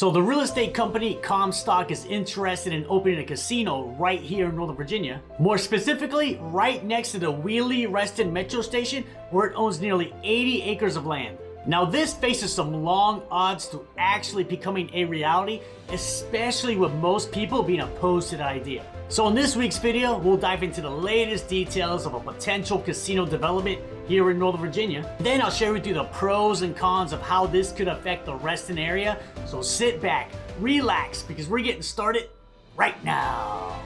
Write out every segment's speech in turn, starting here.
So the real estate company Comstock is interested in opening a casino right here in Northern Virginia. More specifically, right next to the Wiehle-Reston Metro station, where it owns nearly 80 acres of land. Now this faces some long odds to actually becoming a reality, especially with most people being opposed to the idea. So in this week's video, we'll dive into the latest details of a potential casino development here in Northern Virginia. Then I'll share with you the pros and cons of how this could affect the Reston area. So sit back, relax, because we're getting started right now.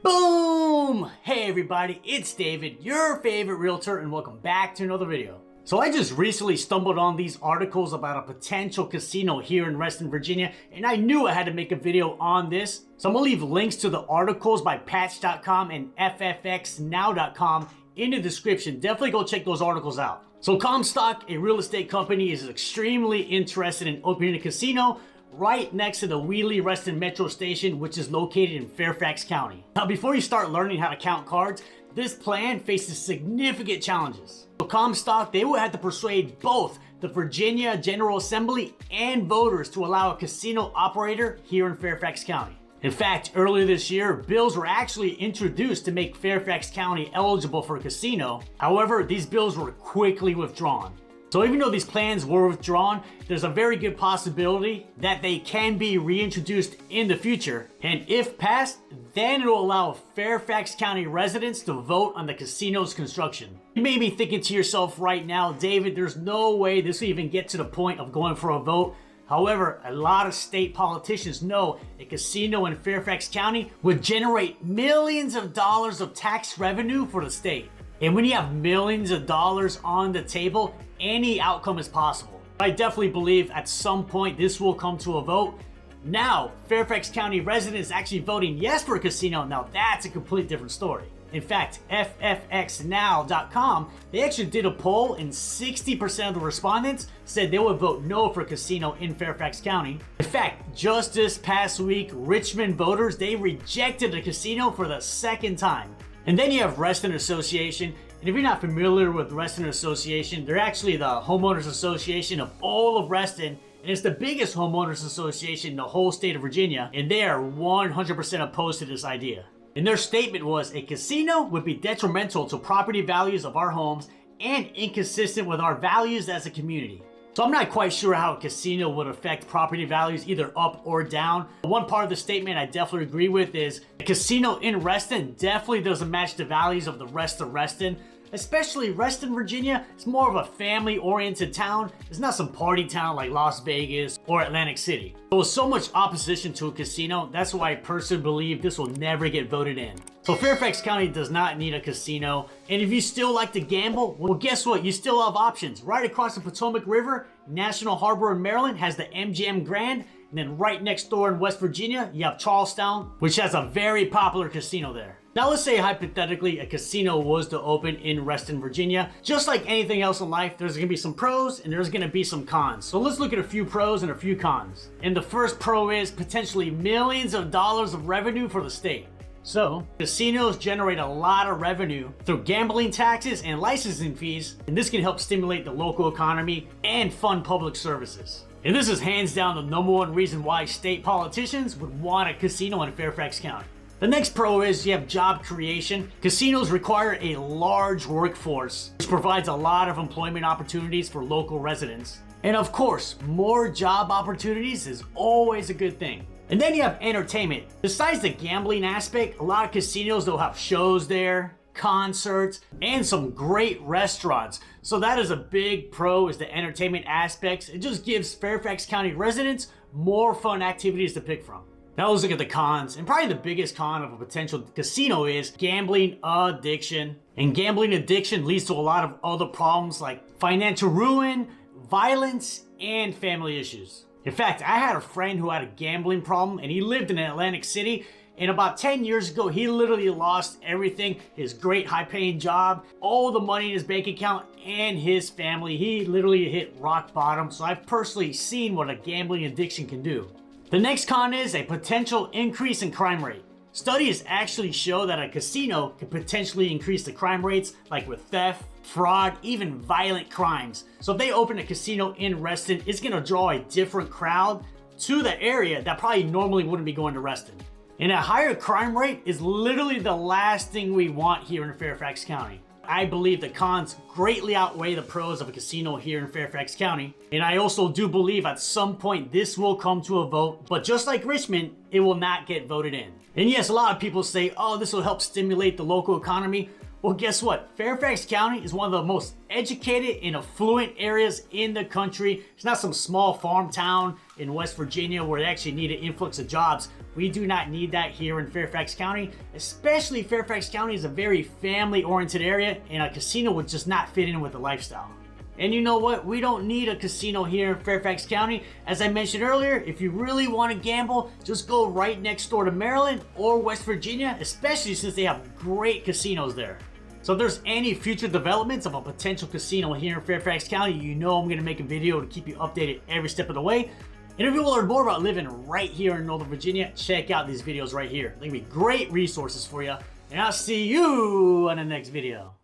Boom! Hey everybody, it's David, your favorite realtor, and welcome back to another video. So I just recently stumbled on these articles about a potential casino here in Reston, Virginia, and I knew I had to make a video on this. So I'm gonna leave links to the articles by patch.com and ffxnow.com in the description. Definitely go check those articles out. So Comstock, a real estate company, is extremely interested in opening a casino right next to the Wiehle-Reston Metro station, which is located in Fairfax County. Now, before you start learning how to count cards, this plan faces significant challenges. So Comstock, they will have to persuade both the Virginia General Assembly and voters to allow a casino operator here in Fairfax County. In fact, earlier this year, bills were actually introduced to make Fairfax County eligible for a casino. However, these bills were quickly withdrawn. So even though these plans were withdrawn, there's a very good possibility that they can be reintroduced in the future. And if passed, then it will allow Fairfax County residents to vote on the casino's construction. You may be thinking to yourself right now, David, there's no way this will even get to the point of going for a vote. However, a lot of state politicians know a casino in Fairfax County would generate millions of dollars of tax revenue for the state. And when you have millions of dollars on the table, any outcome is possible. I definitely believe at some point this will come to a vote. Now, Fairfax County residents actually voting yes for a casino, now that's a completely different story. In fact, ffxnow.com, they actually did a poll and 60% of the respondents said they would vote no for a casino in Fairfax County. In fact, just this past week, Richmond voters, they rejected a casino for the second time. And then you have Reston Association. And if you're not familiar with Reston Association, they're actually the homeowners association of all of Reston. And it's the biggest homeowners association in the whole state of Virginia. And they are 100% opposed to this idea. And their statement was, a casino would be detrimental to property values of our homes and inconsistent with our values as a community. So I'm not quite sure how a casino would affect property values either up or down. One part of the statement I definitely agree with is a casino in Reston definitely doesn't match the values of the rest of Reston. Especially Reston, Virginia, it's more of a family-oriented town. It's not some party town like Las Vegas or Atlantic City. So with so much opposition to a casino, that's why I personally believe this will never get voted in. So Fairfax County does not need a casino. And if you still like to gamble, well, guess what? You still have options. Right across the Potomac River, National Harbor in Maryland has the MGM Grand. And then right next door in West Virginia, you have Charlestown, which has a very popular casino there. Now let's say hypothetically a casino was to open in Reston, Virginia. Just like anything else in life, there's gonna be some pros and there's gonna be some cons. So let's look at a few pros and a few cons. And the first pro is potentially millions of dollars of revenue for the state. So, casinos generate a lot of revenue through gambling taxes and licensing fees, and this can help stimulate the local economy and fund public services. And this is hands down the #1 reason why state politicians would want a casino in Fairfax County. The next pro is you have job creation. Casinos require a large workforce, which provides a lot of employment opportunities for local residents. And of course, more job opportunities is always a good thing. And then you have entertainment. Besides the gambling aspect, a lot of casinos, they'll have shows there, concerts, and some great restaurants. So that is a big pro, is the entertainment aspects. It just gives Fairfax County residents more fun activities to pick from. Now let's look at the cons. And probably the biggest con of a potential casino is gambling addiction. And gambling addiction leads to a lot of other problems like financial ruin, violence, and family issues. In fact, I had a friend who had a gambling problem and he lived in Atlantic City. And about 10 years ago, he literally lost everything, his great high-paying job, all the money in his bank account, and his family. He literally hit rock bottom. So I've personally seen what a gambling addiction can do. The next con is a potential increase in crime rate. Studies actually show that a casino can potentially increase the crime rates, like with theft, fraud, even violent crimes. So if they open a casino in Reston, it's gonna draw a different crowd to the area that probably normally wouldn't be going to Reston. And a higher crime rate is literally the last thing we want here in Fairfax County. I believe the cons greatly outweigh the pros of a casino here in Fairfax County. And I also do believe at some point this will come to a vote, but just like Richmond, it will not get voted in. And yes, a lot of people say, oh, this will help stimulate the local economy. Well, guess what? Fairfax County is one of the most educated and affluent areas in the country. It's not some small farm town in West Virginia where they actually need an influx of jobs. We do not need that here in Fairfax County, especially Fairfax County is a very family-oriented area, and a casino would just not fit in with the lifestyle. And you know what? We don't need a casino here in Fairfax County. As I mentioned earlier, if you really want to gamble, just go right next door to Maryland or West Virginia, especially since they have great casinos there. So if there's any future developments of a potential casino here in Fairfax County, you know I'm going to make a video to keep you updated every step of the way. And if you want to learn more about living right here in Northern Virginia, check out these videos right here. They're going to be great resources for you. And I'll see you on the next video.